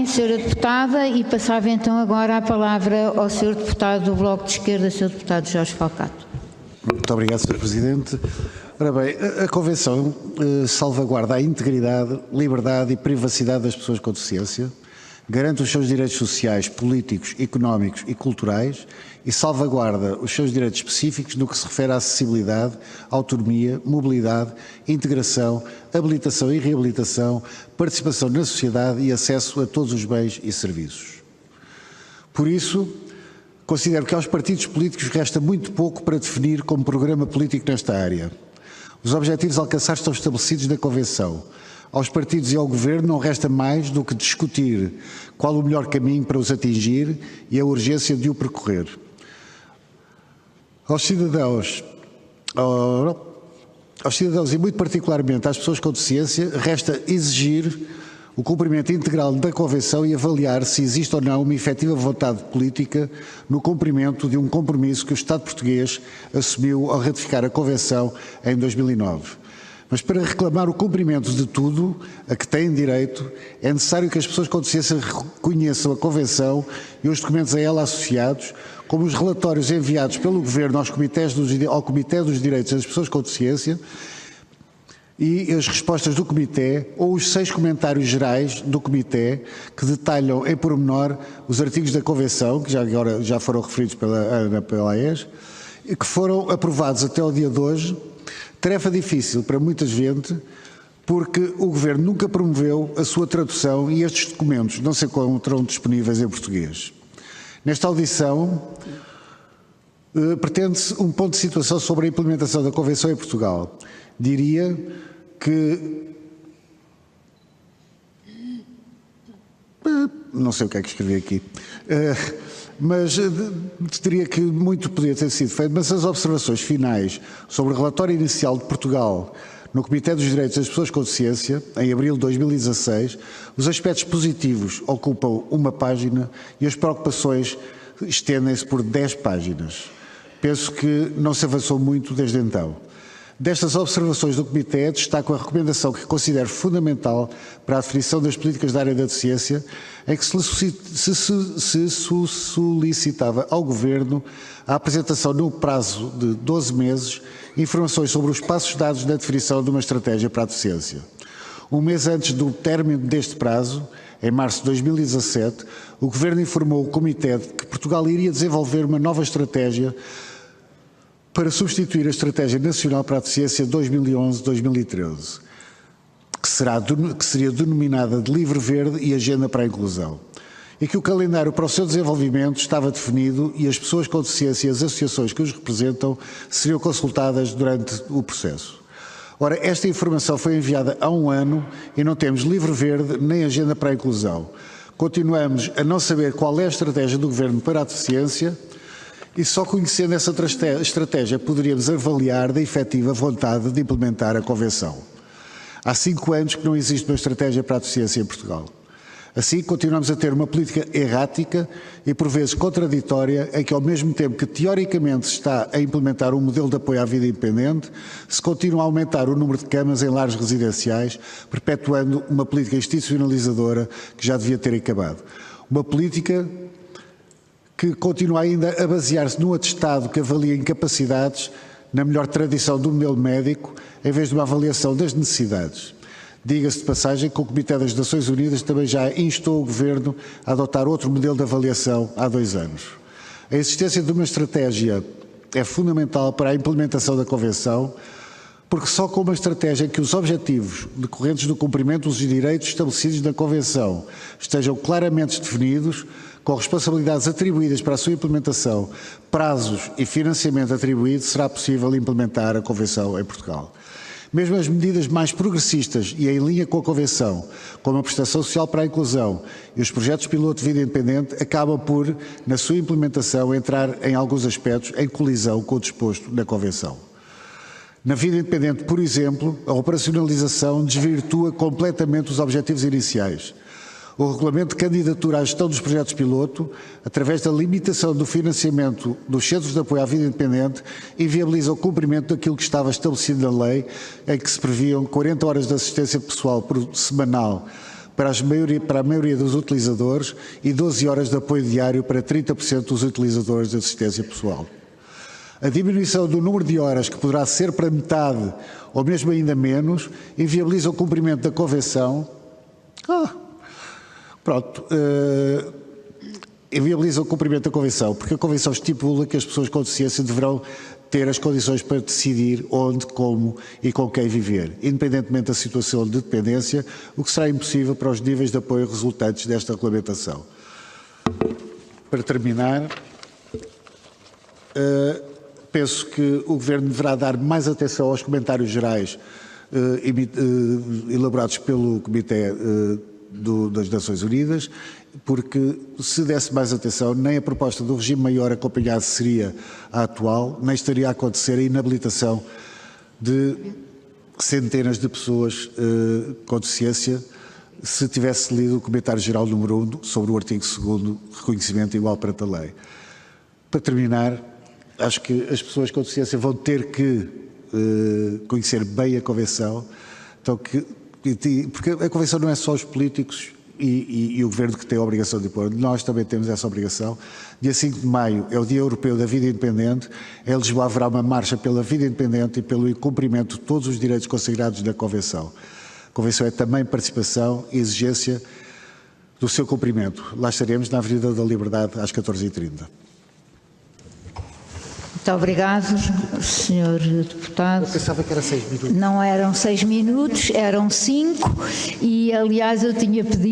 Sra. Deputada, e passava então agora a palavra ao Sr. Deputado do Bloco de Esquerda, Sr. Deputado Jorge Falcato. Muito obrigado, Sr. Presidente. Ora bem, a Convenção salvaguarda a integridade, liberdade e privacidade das pessoas com deficiência, garante os seus direitos sociais, políticos, económicos e culturais e salvaguarda os seus direitos específicos no que se refere à acessibilidade, autonomia, mobilidade, integração, habilitação e reabilitação, participação na sociedade e acesso a todos os bens e serviços. Por isso, considero que aos partidos políticos resta muito pouco para definir como programa político nesta área. Os objetivos a alcançar estão estabelecidos na Convenção. Aos partidos e ao Governo não resta mais do que discutir qual o melhor caminho para os atingir e a urgência de o percorrer. Aos cidadãos e muito particularmente às pessoas com deficiência, resta exigir o cumprimento integral da Convenção e avaliar se existe ou não uma efetiva vontade política no cumprimento de um compromisso que o Estado português assumiu ao ratificar a Convenção em 2009. Mas para reclamar o cumprimento de tudo a que têm direito, é necessário que as pessoas com deficiência reconheçam a Convenção e os documentos a ela associados, como os relatórios enviados pelo Governo ao Comitê dos Direitos das Pessoas com Deficiência e as respostas do Comitê, ou os 6 comentários gerais do Comitê, que detalham em pormenor os artigos da Convenção, que agora já foram referidos pela AES, e que foram aprovados até ao dia de hoje. Tarefa difícil para muita gente, porque o Governo nunca promoveu a sua tradução e estes documentos não se encontram disponíveis em português. Nesta audição, pretende-se um ponto de situação sobre a implementação da Convenção em Portugal. Diria que... não sei o que é que escrevi aqui. Mas diria que muito podia ter sido feito, mas as observações finais sobre o relatório inicial de Portugal no Comitê dos Direitos das Pessoas com Deficiência, em abril de 2016, os aspectos positivos ocupam uma página e as preocupações estendem-se por 10 páginas. Penso que não se avançou muito desde então. Destas observações do Comitê, destaco a recomendação que considero fundamental para a definição das políticas da área da deficiência, em que se solicitava ao Governo a apresentação, no prazo de 12 meses, informações sobre os passos dados na definição de uma estratégia para a deficiência. Um mês antes do término deste prazo, em março de 2017, o Governo informou o Comitê de que Portugal iria desenvolver uma nova estratégia para substituir a Estratégia Nacional para a Deficiência 2011-2013, que seria denominada de Livro Verde e Agenda para a Inclusão, e que o calendário para o seu desenvolvimento estava definido e as pessoas com deficiência e as associações que os representam seriam consultadas durante o processo. Ora, esta informação foi enviada há um ano e não temos Livro Verde nem Agenda para a Inclusão. Continuamos a não saber qual é a estratégia do Governo para a deficiência, e só conhecendo essa estratégia poderíamos avaliar da efetiva vontade de implementar a Convenção. Há 5 anos que não existe uma estratégia para a deficiência em Portugal. Assim, continuamos a ter uma política errática e por vezes contraditória, em que ao mesmo tempo que teoricamente se está a implementar um modelo de apoio à vida independente, se continua a aumentar o número de camas em lares residenciais, perpetuando uma política institucionalizadora que já devia ter acabado. Uma política que continua ainda a basear-se num atestado que avalia incapacidades, na melhor tradição do modelo médico, em vez de uma avaliação das necessidades. Diga-se de passagem que o Comitê das Nações Unidas também já instou o Governo a adotar outro modelo de avaliação há 2 anos. A existência de uma estratégia é fundamental para a implementação da Convenção, porque só com uma estratégia em que os objetivos decorrentes do cumprimento dos direitos estabelecidos na Convenção estejam claramente definidos, com responsabilidades atribuídas para a sua implementação, prazos e financiamento atribuído, será possível implementar a Convenção em Portugal. Mesmo as medidas mais progressistas e em linha com a Convenção, como a prestação social para a inclusão e os projetos piloto de vida independente, acabam por, na sua implementação, entrar em alguns aspectos em colisão com o disposto na Convenção. Na vida independente, por exemplo, a operacionalização desvirtua completamente os objetivos iniciais. O regulamento de candidatura à gestão dos projetos piloto, através da limitação do financiamento dos centros de apoio à vida independente, inviabiliza o cumprimento daquilo que estava estabelecido na lei, em que se previam 40 horas de assistência pessoal semanal para a maioria dos utilizadores e 12 horas de apoio diário para 30% dos utilizadores de assistência pessoal. A diminuição do número de horas, que poderá ser para metade ou mesmo ainda menos, inviabiliza o cumprimento da Convenção. Inviabiliza o cumprimento da Convenção, porque a Convenção estipula que as pessoas com deficiência deverão ter as condições para decidir onde, como e com quem viver, independentemente da situação de dependência, o que será impossível para os níveis de apoio resultantes desta regulamentação. Para terminar, penso que o Governo deverá dar mais atenção aos comentários gerais elaborados pelo Comitê das Nações Unidas, porque se desse mais atenção, nem a proposta do regime maior acompanhado seria a atual, nem estaria a acontecer a inabilitação de centenas de pessoas com deficiência, se tivesse lido o comentário geral número 1 sobre o artigo 2º, reconhecimento igual perante a lei. Para terminar, acho que as pessoas com deficiência vão ter que conhecer bem a Convenção, então porque a Convenção não é só os políticos e o Governo que tem a obrigação de impor, nós também temos essa obrigação. Dia 5 de maio é o Dia Europeu da Vida Independente, em Lisboa haverá uma marcha pela vida independente e pelo cumprimento de todos os direitos consagrados na Convenção. A Convenção é também participação e exigência do seu cumprimento. Lá estaremos na Avenida da Liberdade às 14h30. Muito obrigado, Sr. Deputado. Eu pensava que era 6 minutos. Não eram 6 minutos, eram 5 e, aliás, eu tinha pedido